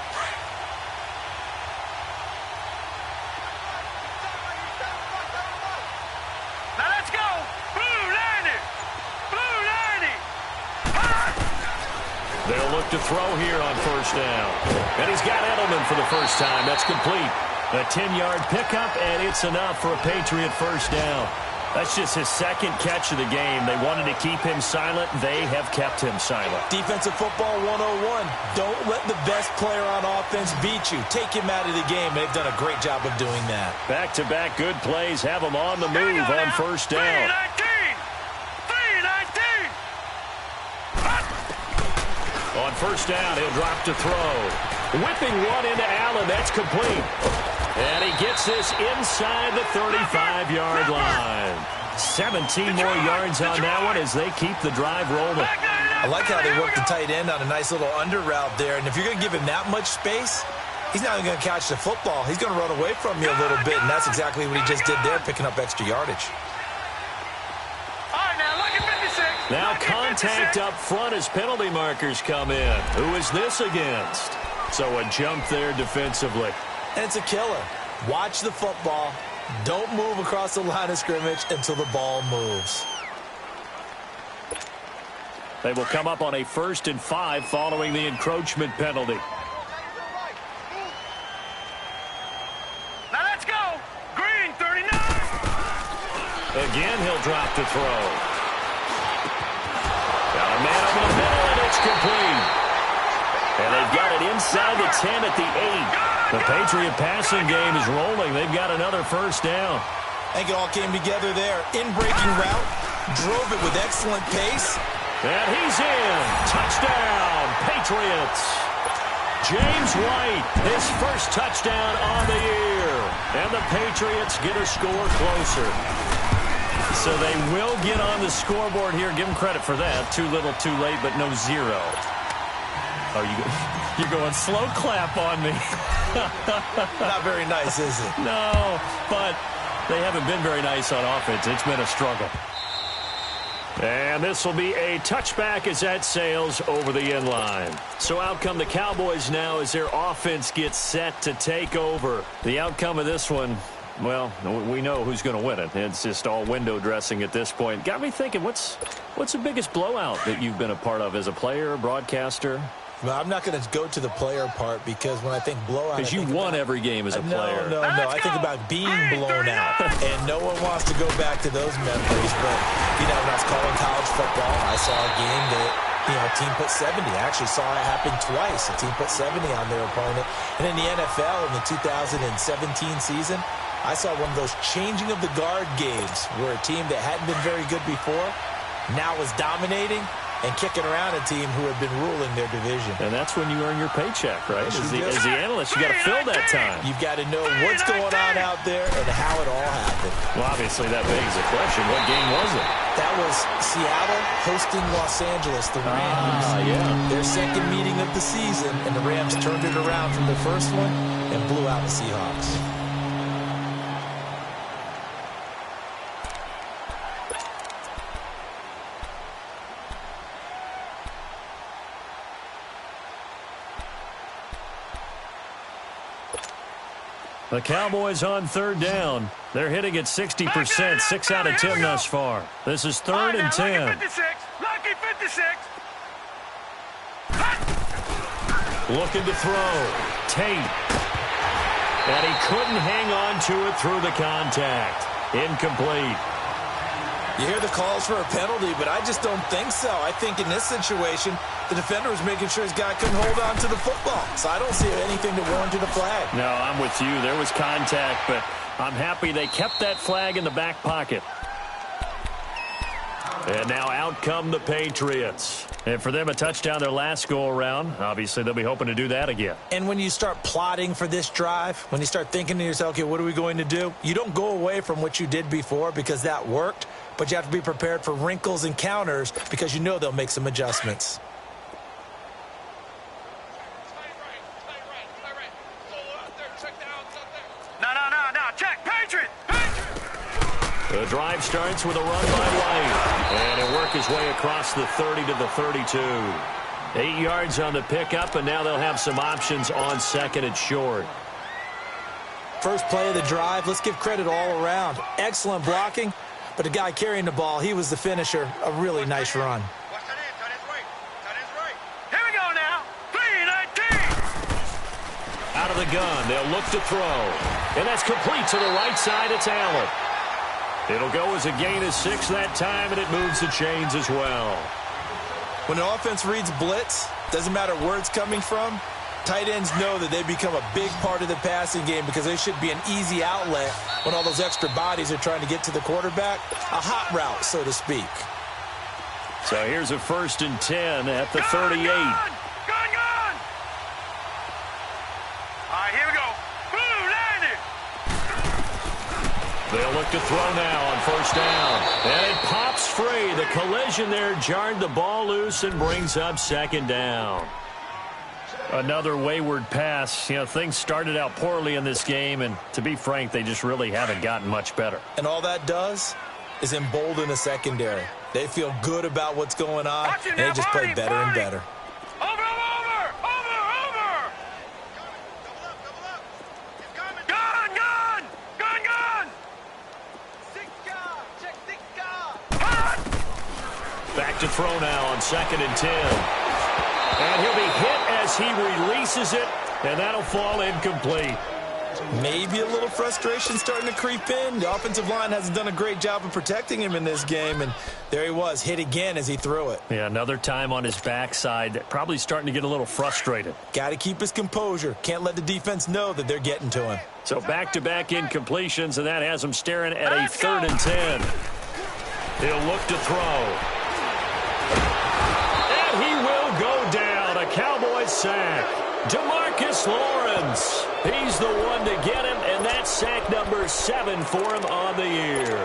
Now let's go. Blue 90. Blue 90. They'll look to throw here on first down. And he's got Edelman for the first time. That's complete. A 10-yard pickup, and it's enough for a Patriot first down. That's just his second catch of the game. They wanted to keep him silent. They have kept him silent. Defensive football 101. Don't let the best player on offense beat you. Take him out of the game. They've done a great job of doing that. Back-to-back good plays have him on the move on first down. 3-19. On first down, he'll drop to throw. Whipping one into Allen. That's complete. And he gets this inside the 35-yard line. 17 more yards on that one as they keep the drive rolling. I like how they work the tight end on a nice little under route there. And if you're going to give him that much space, he's not even going to catch the football. He's going to run away from you a little bit, and that's exactly what he just did there, picking up extra yardage. All right, now look at 56. Now contact up front as penalty markers come in. Who is this against? So a jump there defensively. And it's a killer. Watch the football. Don't move across the line of scrimmage until the ball moves. They will come up on a 1st and 5 following the encroachment penalty. Now let's go. Green 39. Again, he'll drop to throw. Got a man over the middle, and it's complete. And they've got it inside the 10 at the 8. The Patriot passing game is rolling. They've got another first down. I think it all came together there. In-breaking route. Drove it with excellent pace. And he's in. Touchdown, Patriots. James White, his first touchdown on the year. And the Patriots get a score closer. So they will get on the scoreboard here. Give them credit for that. Too little, too late, but no zero. Oh, you're going slow clap on me. Not very nice, is it? No, but they haven't been very nice on offense. It's been a struggle. And this will be a touchback as that sails over the end line. So out come the Cowboys now as their offense gets set to take over. The outcome of this one, well, we know who's going to win it. It's just all window dressing at this point. Got me thinking, what's the biggest blowout that you've been a part of as a player, broadcaster? Well, I'm not going to go to the player part because when I think blowout... Because you won every game as a player. No. I think about being blown out. And no one wants to go back to those memories. But, when I was calling college football, I saw a game that, a team put 70. I actually saw it happen twice. A team put 70 on their opponent. And in the NFL, in the 2017 season, I saw one of those changing of the guard games where a team that hadn't been very good before now was dominating and kicking around a team who had been ruling their division. And that's when you earn your paycheck, right? As the analyst, you got to fill that time. You've got to know what's going on out there and how it all happened. Well, obviously, that begs the question, what game was it? That was Seattle hosting Los Angeles, the Rams. Yeah. Their second meeting of the season, and the Rams turned it around from the first one and blew out the Seahawks. The Cowboys on 3rd down. They're hitting at 60%, 6 out of 10 thus far. This is 3rd and 10. Lucky 56. Lucky 56. Looking to throw. Tate. And he couldn't hang on to it through the contact. Incomplete. You hear the calls for a penalty, but I just don't think so. I think in this situation, the defender was making sure his guy couldn't hold on to the football. So I don't see anything that warranted a flag. No, I'm with you. There was contact, but I'm happy they kept that flag in the back pocket. And now out come the Patriots. And for them, a touchdown their last go-around. Obviously, they'll be hoping to do that again. And when you start plotting for this drive, when you start thinking to yourself, okay, what are we going to do? You don't go away from what you did before because that worked, but you have to be prepared for wrinkles and counters because you know they'll make some adjustments. No. Check. Patriot. The drive starts with a run by White. And he'll work his way across the 30 to the 32. 8 yards on the pickup, and now they'll have some options on second and short. First play of the drive, let's give credit all around. Excellent blocking, but the guy carrying the ball, he was the finisher. A really nice run. Here we go now. 3-19. Out of the gun, they'll look to throw. And that's complete to the right side. It's Allen. It'll go as a gain of 6 that time, and it moves the chains as well. When an offense reads blitz, doesn't matter where it's coming from, tight ends know that they become a big part of the passing game because they should be an easy outlet when all those extra bodies are trying to get to the quarterback. A hot route, so to speak. So here's a 1st and 10 at the 38. Gun! All right, here we go. Boom, landed. They'll look to throw now on 1st down. And it pops free. The collision there jarred the ball loose and brings up 2nd down. Another wayward pass. You know, things started out poorly in this game, and to be frank, they just really haven't gotten much better. And all that does is embolden the secondary. They feel good about what's going on, and they just play better and better. Over. Gun. 6 guard. Check 6 guard. Back to throw now on 2nd and 10. And he'll be hit as he releases it, and that'll fall incomplete. Maybe a little frustration starting to creep in. The offensive line hasn't done a great job of protecting him in this game, and there he was, hit again as he threw it. Yeah, another time on his backside, probably starting to get a little frustrated. Got to keep his composure. Can't let the defense know that they're getting to him. So back-to-back incompletions, and that has him staring at a 3rd and 10. He'll look to throw. And he will go down. A Cowboys sack. DeMarcus Lawrence. He's the one to get him, and that's sack number 7 for him on the year.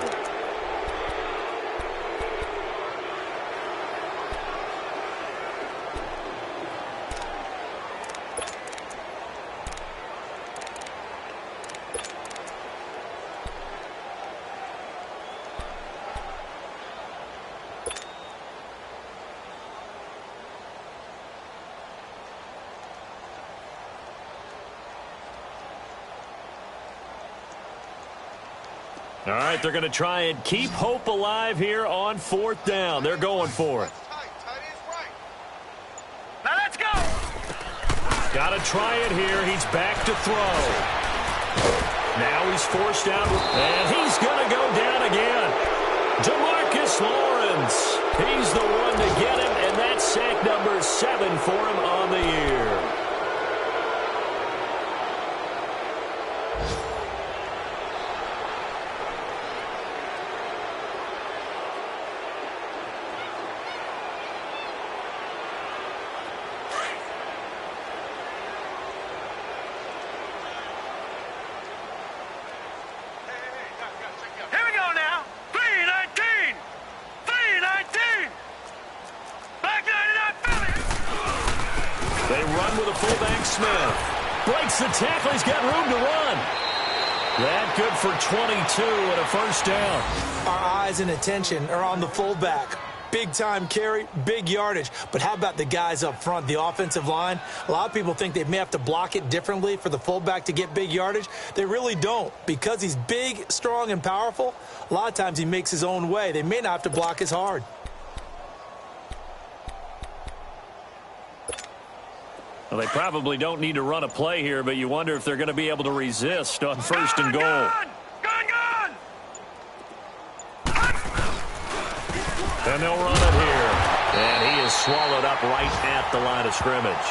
All right, they're going to try and keep hope alive here on 4th down. They're going for it. Now let's go. Got to try it here. He's back to throw. Now he's forced out, and he's going to go down again. DeMarcus Lawrence. He's the one to get him, and that's sack number 7 for him on the year. Breaks the tackle. He's got room to run. That good for 22 and a 1st down. Our eyes and attention are on the fullback. Big-time carry, big yardage. But how about the guys up front, the offensive line? A lot of people think they may have to block it differently for the fullback to get big yardage. They really don't. Because he's big, strong, and powerful, a lot of times he makes his own way. They may not have to block as hard. Well, they probably don't need to run a play here, but you wonder if they're going to be able to resist on 1st and goal. Gun! And they'll run it here. And he is swallowed up right at the line of scrimmage.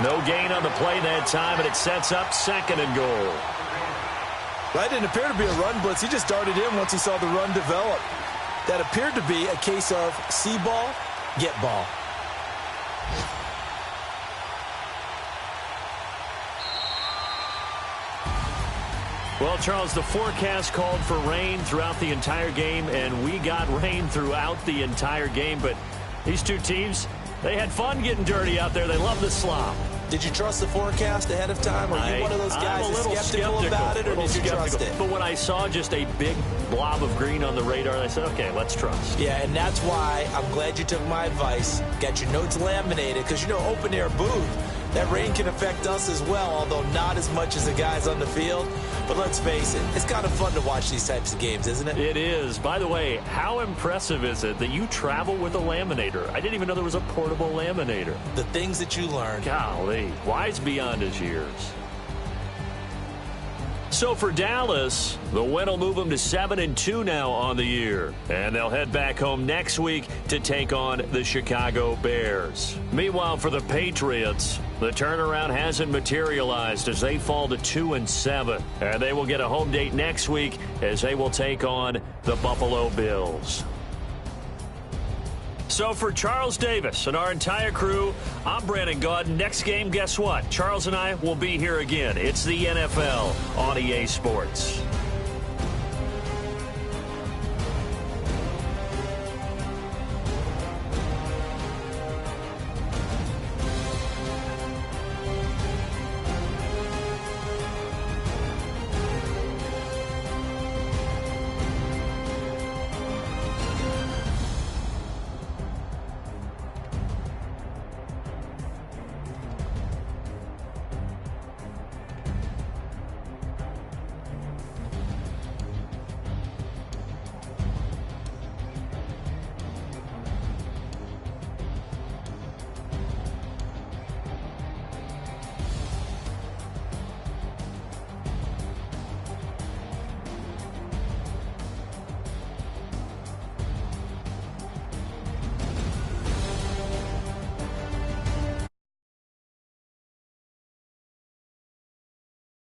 No gain on the play that time, and it sets up 2nd and goal. That didn't appear to be a run blitz. He just darted in once he saw the run develop. That appeared to be a case of see ball, get ball. Well, Charles, the forecast called for rain throughout the entire game, and we got rain throughout the entire game. But these two teams, they had fun getting dirty out there. They love the slop. Did you trust the forecast ahead of time? Are you one of those guys that's skeptical about it, or did you trust it? But when I saw just a big blob of green on the radar, I said, okay, let's trust. Yeah, and that's why I'm glad you took my advice. Got your notes laminated, because, open air booth, that rain can affect us as well, although not as much as the guys on the field. But let's face it, it's kind of fun to watch these types of games, isn't it? It is. By the way, how impressive is it that you travel with a laminator? I didn't even know there was a portable laminator. The things that you learn. Golly, wise beyond his years. So for Dallas, the win will move them to 7-2 now on the year. And they'll head back home next week to take on the Chicago Bears. Meanwhile, for the Patriots, the turnaround hasn't materialized as they fall to 2-7. And they will get a home date next week as they will take on the Buffalo Bills. So for Charles Davis and our entire crew, I'm Brandon Gaudin. Next game, guess what? Charles and I will be here again. It's the NFL on EA Sports.